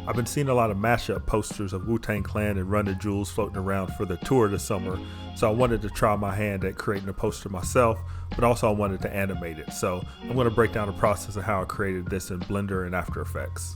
I've been seeing a lot of Mashup posters of Wu-Tang Clan and Run the Jewels floating around for the tour this summer, so I wanted to try my hand at creating a poster myself, but also I wanted to animate it. So I'm going to break down the process of how I created this in Blender and After Effects.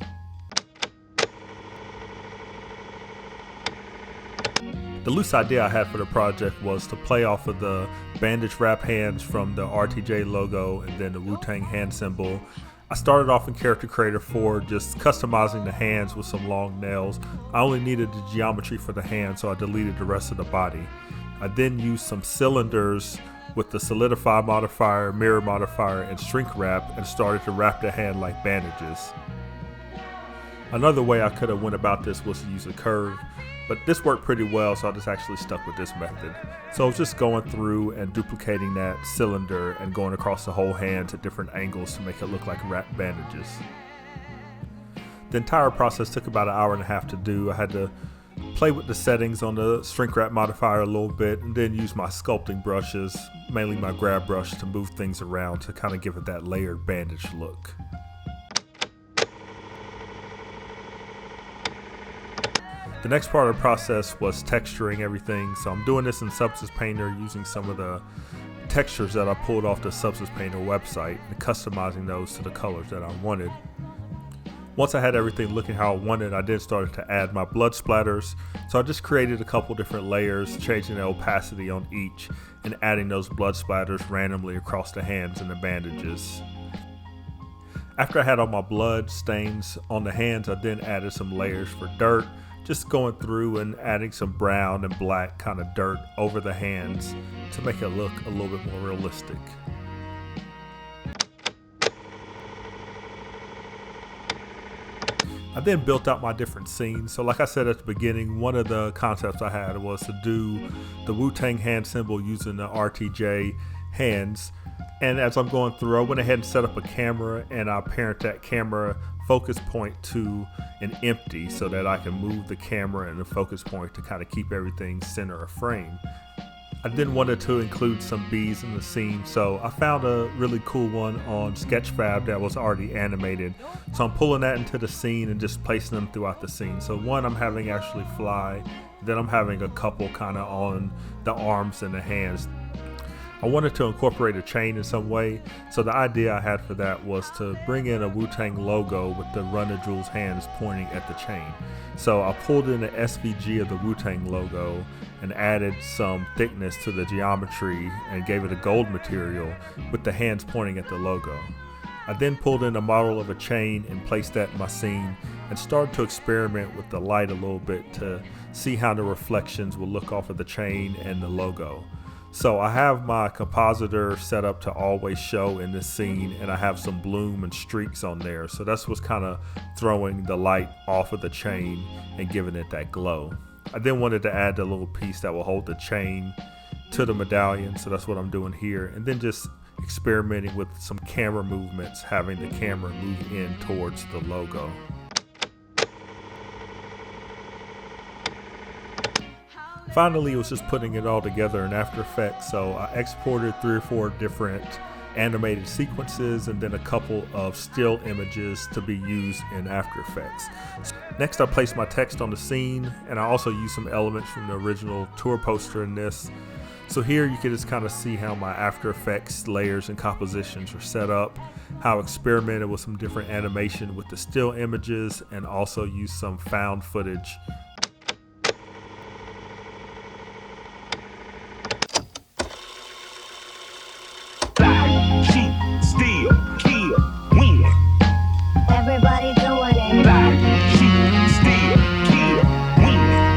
The loose idea I had for the project was to play off of the bandage wrap hands from the RTJ logo and then the Wu-Tang hand symbol. I started off in Character Creator 4 just customizing the hands with some long nails. I only needed the geometry for the hand, so I deleted the rest of the body. I then used some cylinders with the Solidify modifier, mirror modifier, and shrink wrap and started to wrap the hand like bandages. Another way I could have went about this was to use a curve, but this worked pretty well, so I just actually stuck with this method. So I was just going through and duplicating that cylinder and going across the whole hand at different angles to make it look like wrapped bandages. The entire process took about an hour and a half to do. I had to play with the settings on the shrink wrap modifier a little bit and then use my sculpting brushes, mainly my grab brush, to move things around to kind of give it that layered bandage look. The next part of the process was texturing everything, so I'm doing this in Substance Painter using some of the textures that I pulled off the Substance Painter website and customizing those to the colors that I wanted. Once I had everything looking how I wanted, I then started to add my blood splatters, so I just created a couple different layers, changing the opacity on each and adding those blood splatters randomly across the hands and the bandages. After I had all my blood stains on the hands, I then added some layers for dirt, just going through and adding some brown and black kind of dirt over the hands to make it look a little bit more realistic. I then built out my different scenes. So like I said at the beginning, one of the concepts I had was to do the Wu-Tang hand symbol using the RTJ hands. And as I'm going through, I went ahead and set up a camera and I parent that camera focus point to an empty so that I can move the camera and the focus point to kind of keep everything center of frame. I then wanted to include some bees in the scene, so I found a really cool one on Sketchfab that was already animated. So I'm pulling that into the scene and just placing them throughout the scene. So one I'm having actually fly, then I'm having a couple kind of on the arms and the hands. I wanted to incorporate a chain in some way, so the idea I had for that was to bring in a Wu-Tang logo with the Run the Jewels hands pointing at the chain. So I pulled in the SVG of the Wu-Tang logo and added some thickness to the geometry and gave it a gold material with the hands pointing at the logo. I then pulled in a model of a chain and placed that in my scene and started to experiment with the light a little bit to see how the reflections will look off of the chain and the logo. So I have my compositor set up to always show in this scene, and I have some bloom and streaks on there. So that's what's kind of throwing the light off of the chain and giving it that glow. I then wanted to add the little piece that will hold the chain to the medallion. So that's what I'm doing here. And then just experimenting with some camera movements, having the camera move in towards the logo. Finally, it was just putting it all together in After Effects, so I exported 3 or 4 different animated sequences and then a couple of still images to be used in After Effects. Next, I placed my text on the scene, and I also used some elements from the original tour poster in this. So here you can just kind of see how my After Effects layers and compositions are set up, how I experimented with some different animation with the still images, and also used some found footage. Everybody doing it. Lie, cheat, steal, kill, win.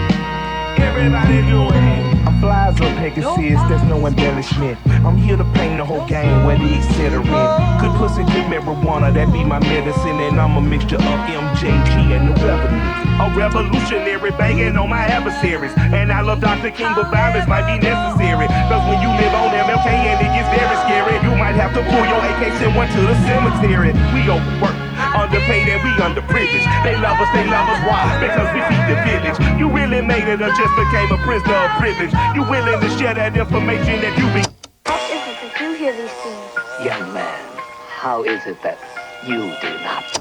Everybody doing it. I'm fly as a Pegasus, there's no embellishment. I'm here to paint the whole game where the etc. Good pussy, good marijuana, that be my medicine. And I'm a mixture of MJG and the revenue. A revolutionary banging on my adversaries. And I love Dr. King, but violence might be necessary. Cause when you live on MLK and it gets very scary, you might have to pull your AK, send one to the cemetery. We overwork, underpaid, and we underprivileged. They love us, why? Because we feed the village. You really made it or just became a prisoner of privilege? You willing to share that information that you be? How is it that you hear these things? Young man, how is it that you do not?